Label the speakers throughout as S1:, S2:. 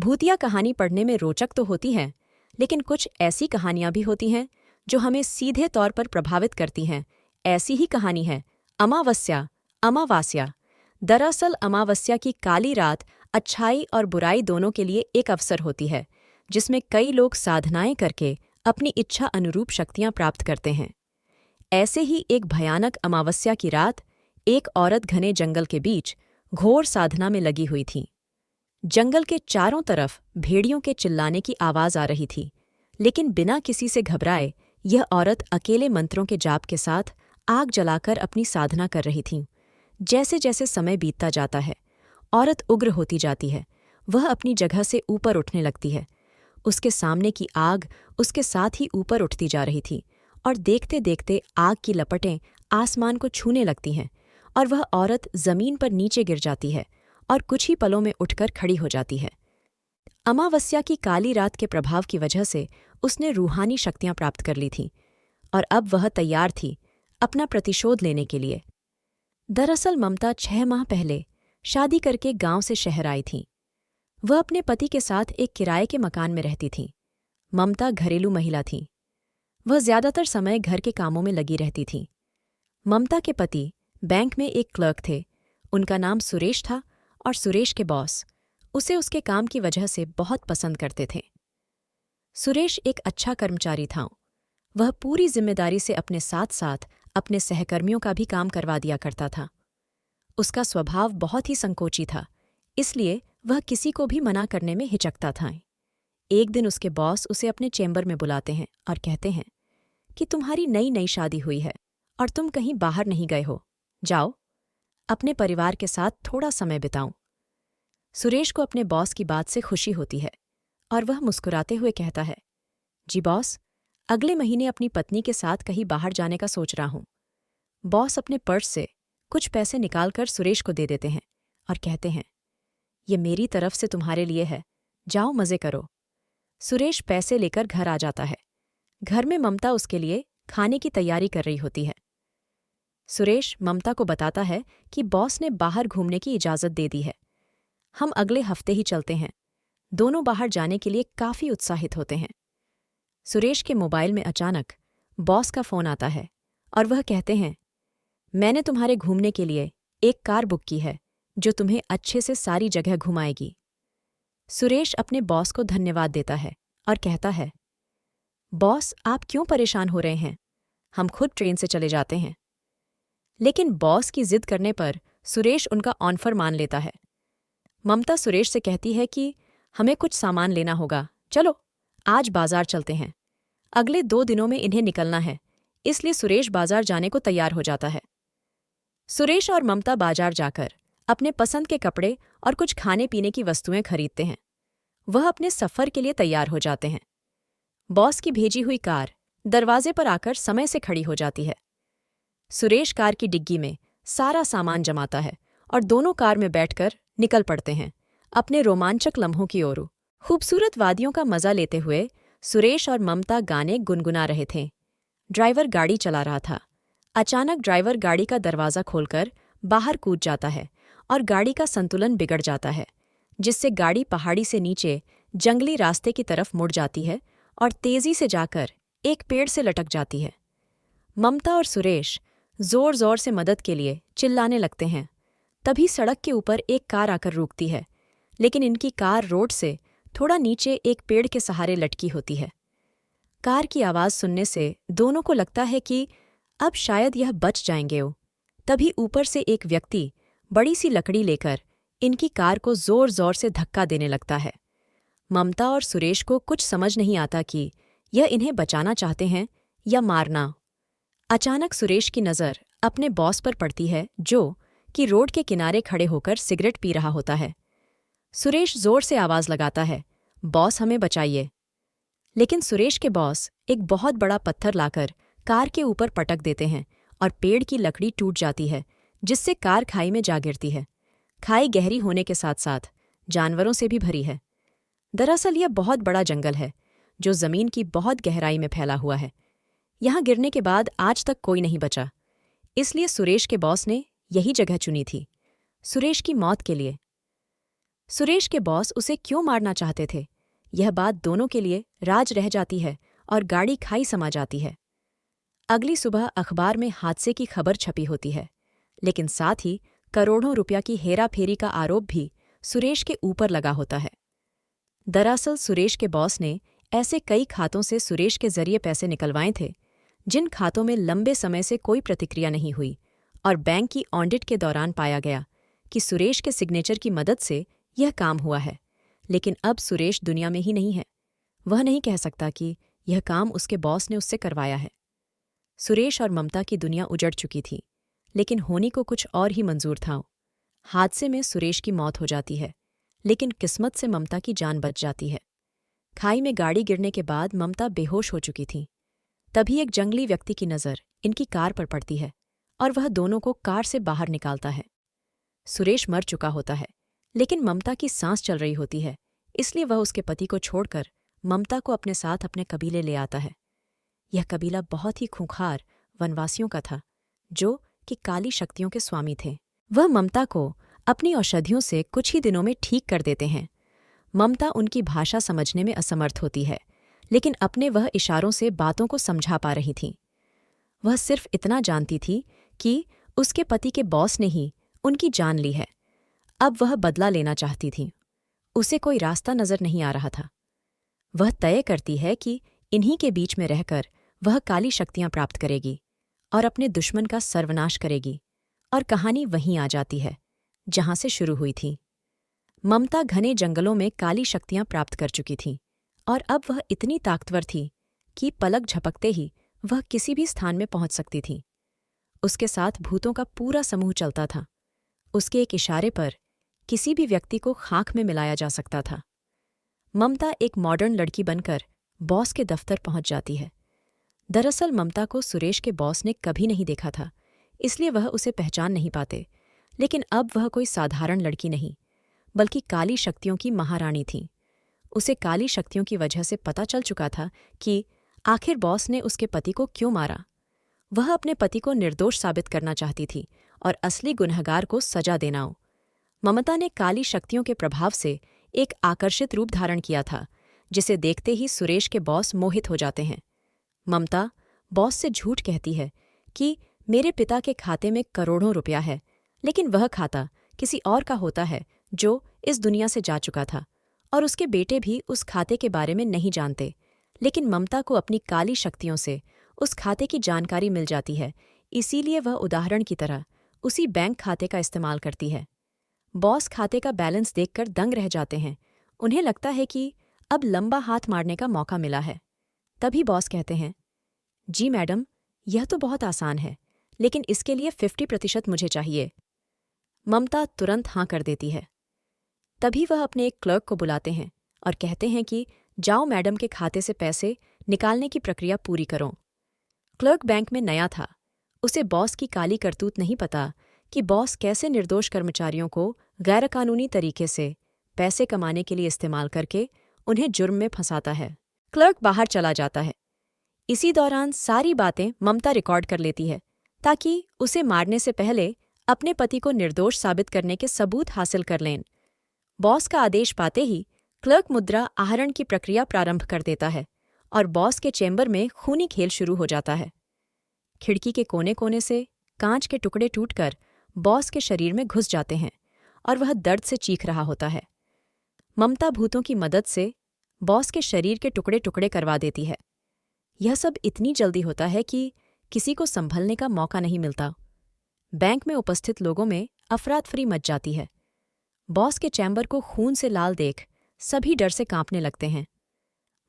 S1: भूतिया कहानी पढ़ने में रोचक तो होती है, लेकिन कुछ ऐसी कहानियां भी होती हैं जो हमें सीधे तौर पर प्रभावित करती हैं। ऐसी ही कहानी है अमावस्या। दरअसल अमावस्या की काली रात अच्छाई और बुराई दोनों के लिए एक अवसर होती है, जिसमें कई लोग साधनाएं करके अपनी इच्छा अनुरूप शक्तियां प्राप्त करते हैं। ऐसे ही एक भयानक अमावस्या की रात एक औरत घने जंगल के बीच घोर साधना में लगी हुई थी। जंगल के चारों तरफ भेड़ियों के चिल्लाने की आवाज आ रही थी, लेकिन बिना किसी से घबराए यह औरत अकेले मंत्रों के जाप के साथ आग जलाकर अपनी साधना कर रही थी। जैसे जैसे समय बीतता जाता है, औरत उग्र होती जाती है। वह अपनी जगह से ऊपर उठने लगती है। उसके सामने की आग उसके साथ ही ऊपर उठती जा रही थी और देखते देखते आग की लपटें आसमान को छूने लगती हैं और वह औरत जमीन पर नीचे गिर जाती है और कुछ ही पलों में उठकर खड़ी हो जाती है। अमावस्या की काली रात के प्रभाव की वजह से उसने रूहानी शक्तियां प्राप्त कर ली थीं और अब वह तैयार थी अपना प्रतिशोध लेने के लिए। दरअसल ममता 6 माह पहले शादी करके गांव से शहर आई थी। वह अपने पति के साथ एक किराए के मकान में रहती थी। ममता घरेलू महिला थी। वह ज्यादातर समय घर के कामों में लगी रहती थी। ममता के पति बैंक में एक क्लर्क थे। उनका नाम सुरेश था और सुरेश के बॉस उसे उसके काम की वजह से बहुत पसंद करते थे। सुरेश एक अच्छा कर्मचारी था। वह पूरी जिम्मेदारी से अपने साथ साथ अपने सहकर्मियों का भी काम करवा दिया करता था। उसका स्वभाव बहुत ही संकोची था, इसलिए वह किसी को भी मना करने में हिचकता था। एक दिन उसके बॉस उसे अपने चेंबर में बुलाते हैं और कहते हैं कि तुम्हारी नई शादी हुई है और तुम कहीं बाहर नहीं गए हो। जाओ, अपने परिवार के साथ थोड़ा समय बिताओ। सुरेश को अपने बॉस की बात से खुशी होती है और वह मुस्कुराते हुए कहता है, जी बॉस, अगले महीने अपनी पत्नी के साथ कहीं बाहर जाने का सोच रहा हूं। बॉस अपने पर्स से कुछ पैसे निकालकर सुरेश को दे देते हैं और कहते हैं, ये मेरी तरफ से तुम्हारे लिए है, जाओ मजे करो। सुरेश पैसे लेकर घर आ जाता है। घर में ममता उसके लिए खाने की तैयारी कर रही होती है। सुरेश ममता को बताता है कि बॉस ने बाहर घूमने की इजाजत दे दी है। हम अगले हफ्ते ही चलते हैं। दोनों बाहर जाने के लिए काफी उत्साहित होते हैं। सुरेश के मोबाइल में अचानक बॉस का फोन आता है और वह कहते हैं, मैंने तुम्हारे घूमने के लिए एक कार बुक की है जो तुम्हें अच्छे से सारी जगह घुमाएगी। सुरेश अपने बॉस को धन्यवाद देता है और कहता है, बॉस आप क्यों परेशान हो रहे हैं, हम खुद ट्रेन से चले जाते हैं। लेकिन बॉस की जिद करने पर सुरेश उनका ऑनफर मान लेता है। ममता सुरेश से कहती है कि हमें कुछ सामान लेना होगा, चलो आज बाजार चलते हैं। अगले 2 दिनों में इन्हें निकलना है, इसलिए सुरेश बाजार जाने को तैयार हो जाता है। सुरेश और ममता बाजार जाकर अपने पसंद के कपड़े और कुछ खाने पीने की वस्तुएं खरीदते हैं। वह अपने सफर के लिए तैयार हो जाते हैं। बॉस की भेजी हुई कार दरवाजे पर आकर समय से खड़ी हो जाती है। सुरेश कार की डिग्गी में सारा सामान जमाता है और दोनों कार में बैठकर निकल पड़ते हैं अपने रोमांचक लम्हों की ओर। खूबसूरत वादियों का मजा लेते हुए सुरेश और ममता गाने गुनगुना रहे थे। ड्राइवर गाड़ी चला रहा था। अचानक ड्राइवर गाड़ी का दरवाज़ा खोलकर बाहर कूद जाता है और गाड़ी का संतुलन बिगड़ जाता है, जिससे गाड़ी पहाड़ी से नीचे जंगली रास्ते की तरफ मुड़ जाती है और तेजी से जाकर एक पेड़ से लटक जाती है। ममता और सुरेश जोर जोर से मदद के लिए चिल्लाने लगते हैं। तभी सड़क के ऊपर एक कार आकर रुकती है, लेकिन इनकी कार रोड से थोड़ा नीचे एक पेड़ के सहारे लटकी होती है। कार की आवाज़ सुनने से दोनों को लगता है कि अब शायद यह बच जाएंगे। तभी ऊपर से एक व्यक्ति बड़ी सी लकड़ी लेकर इनकी कार को जोर जोर से धक्का देने लगता है। ममता और सुरेश को कुछ समझ नहीं आता कि यह इन्हें बचाना चाहते हैं या मारना। अचानक सुरेश की नज़र अपने बॉस पर पड़ती है, जो कि रोड के किनारे खड़े होकर सिगरेट पी रहा होता है। सुरेश जोर से आवाज़ लगाता है, बॉस हमें बचाइए। लेकिन सुरेश के बॉस एक बहुत बड़ा पत्थर लाकर कार के ऊपर पटक देते हैं और पेड़ की लकड़ी टूट जाती है, जिससे कार खाई में जा गिरती है। खाई गहरी होने के साथ साथ जानवरों से भी भरी है। दरअसल यह बहुत बड़ा जंगल है जो जमीन की बहुत गहराई में फैला हुआ है। यहाँ गिरने के बाद आज तक कोई नहीं बचा, इसलिए सुरेश के बॉस ने यही जगह चुनी थी सुरेश की मौत के लिए। सुरेश के बॉस उसे क्यों मारना चाहते थे, यह बात दोनों के लिए राज रह जाती है और गाड़ी खाई समा जाती है। अगली सुबह अखबार में हादसे की खबर छपी होती है, लेकिन साथ ही करोड़ों रुपया की हेराफेरी का आरोप भी सुरेश के ऊपर लगा होता है। दरअसल सुरेश के बॉस ने ऐसे कई खातों से सुरेश के जरिए पैसे निकलवाए थे, जिन खातों में लंबे समय से कोई प्रतिक्रिया नहीं हुई, और बैंक की ऑडिट के दौरान पाया गया कि सुरेश के सिग्नेचर की मदद से यह काम हुआ है। लेकिन अब सुरेश दुनिया में ही नहीं है। वह नहीं कह सकता कि यह काम उसके बॉस ने उससे करवाया है। सुरेश और ममता की दुनिया उजड़ चुकी थी, लेकिन होनी को कुछ और ही मंजूर था। हादसे में सुरेश की मौत हो जाती है, लेकिन किस्मत से ममता की जान बच जाती है। खाई में गाड़ी गिरने के बाद ममता बेहोश हो चुकी थी। तभी एक जंगली व्यक्ति की नज़र इनकी कार पर पड़ती है और वह दोनों को कार से बाहर निकालता है। सुरेश मर चुका होता है, लेकिन ममता की सांस चल रही होती है, इसलिए वह उसके पति को छोड़कर ममता को अपने साथ अपने कबीले ले आता है। यह कबीला बहुत ही खूंखार वनवासियों का था, जो कि काली शक्तियों के स्वामी थे। वह ममता को अपनी औषधियों से कुछ ही दिनों में ठीक कर देते हैं। ममता उनकी भाषा समझने में असमर्थ होती है, लेकिन अपने वह इशारों से बातों को समझा पा रही थी। वह सिर्फ इतना जानती थी कि उसके पति के बॉस ने ही उनकी जान ली है। अब वह बदला लेना चाहती थी। उसे कोई रास्ता नजर नहीं आ रहा था। वह तय करती है कि इन्हीं के बीच में रहकर वह काली शक्तियां प्राप्त करेगी और अपने दुश्मन का सर्वनाश करेगी। और कहानी वहीं आ जाती है जहां से शुरू हुई थी। ममता घने जंगलों में काली शक्तियां प्राप्त कर चुकी थी, और अब वह इतनी ताकतवर थी कि पलक झपकते ही वह किसी भी स्थान में पहुंच सकती थी। उसके साथ भूतों का पूरा समूह चलता था। उसके एक इशारे पर किसी भी व्यक्ति को खाक में मिलाया जा सकता था। ममता एक मॉडर्न लड़की बनकर बॉस के दफ्तर पहुंच जाती है। दरअसल ममता को सुरेश के बॉस ने कभी नहीं देखा था, इसलिए वह उसे पहचान नहीं पाते। लेकिन अब वह कोई साधारण लड़की नहीं, बल्कि काली शक्तियों की महारानी थी। उसे काली शक्तियों की वजह से पता चल चुका था कि आखिर बॉस ने उसके पति को क्यों मारा। वह अपने पति को निर्दोष साबित करना चाहती थी और असली गुनहगार को सजा देना। ममता ने काली शक्तियों के प्रभाव से एक आकर्षित रूप धारण किया था, जिसे देखते ही सुरेश के बॉस मोहित हो जाते हैं। ममता बॉस से झूठ कहती है कि मेरे पिता के खाते में करोड़ों रुपया है, लेकिन वह खाता किसी और का होता है जो इस दुनिया से जा चुका था, और उसके बेटे भी उस खाते के बारे में नहीं जानते। लेकिन ममता को अपनी काली शक्तियों से उस खाते की जानकारी मिल जाती है, इसीलिए वह उदाहरण की तरह उसी बैंक खाते का इस्तेमाल करती है। बॉस खाते का बैलेंस देखकर दंग रह जाते हैं। उन्हें लगता है कि अब लंबा हाथ मारने का मौका मिला है। तभी बॉस कहते हैं, जी मैडम, यह तो बहुत आसान है, लेकिन इसके लिए 50% मुझे चाहिए। ममता तुरंत हाँ कर देती है। तभी वह अपने एक क्लर्क को बुलाते हैं और कहते हैं कि जाओ मैडम के खाते से पैसे निकालने की प्रक्रिया पूरी करो। क्लर्क बैंक में नया था। उसे बॉस की काली करतूत नहीं पता कि बॉस कैसे निर्दोष कर्मचारियों को गैरकानूनी तरीके से पैसे कमाने के लिए इस्तेमाल करके उन्हें जुर्म में फंसाता है। क्लर्क बाहर चला जाता है। इसी दौरान सारी बातें ममता रिकॉर्ड कर लेती है, ताकि उसे मारने से पहले अपने पति को निर्दोष साबित करने के सबूत हासिल कर लें। बॉस का आदेश पाते ही क्लर्क मुद्रा आहरण की प्रक्रिया प्रारंभ कर देता है और बॉस के चेंबर में खूनी खेल शुरू हो जाता है। खिड़की के कोने कोने से कांच के टुकड़े टूटकर बॉस के शरीर में घुस जाते हैं और वह दर्द से चीख रहा होता है। ममता भूतों की मदद से बॉस के शरीर के टुकड़े टुकड़े करवा देती है। यह सब इतनी जल्दी होता है कि किसी को संभलने का मौका नहीं मिलता। बैंक में उपस्थित लोगों में अफरातफरी मच जाती है। बॉस के चैम्बर को खून से लाल देख सभी डर से कांपने लगते हैं।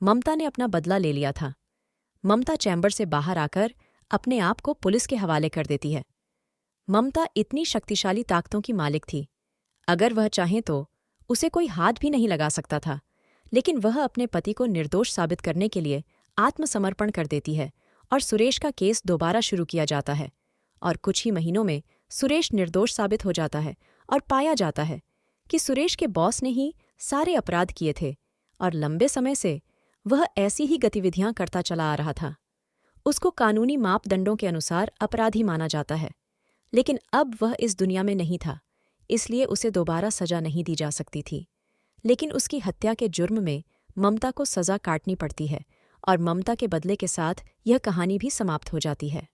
S1: ममता ने अपना बदला ले लिया था। ममता चैम्बर से बाहर आकर अपने आप को पुलिस के हवाले कर देती है। ममता इतनी शक्तिशाली ताकतों की मालिक थी, अगर वह चाहे तो उसे कोई हाथ भी नहीं लगा सकता था। लेकिन वह अपने पति को निर्दोष साबित करने के लिए आत्मसमर्पण कर देती है और सुरेश का केस दोबारा शुरू किया जाता है। और कुछ ही महीनों में सुरेश निर्दोष साबित हो जाता है और पाया जाता है कि सुरेश के बॉस ने ही सारे अपराध किए थे और लंबे समय से वह ऐसी ही गतिविधियां करता चला आ रहा था। उसको कानूनी मापदंडों के अनुसार अपराधी माना जाता है, लेकिन अब वह इस दुनिया में नहीं था, इसलिए उसे दोबारा सजा नहीं दी जा सकती थी। लेकिन उसकी हत्या के जुर्म में ममता को सजा काटनी पड़ती है और ममता के बदले के साथ यह कहानी भी समाप्त हो जाती है।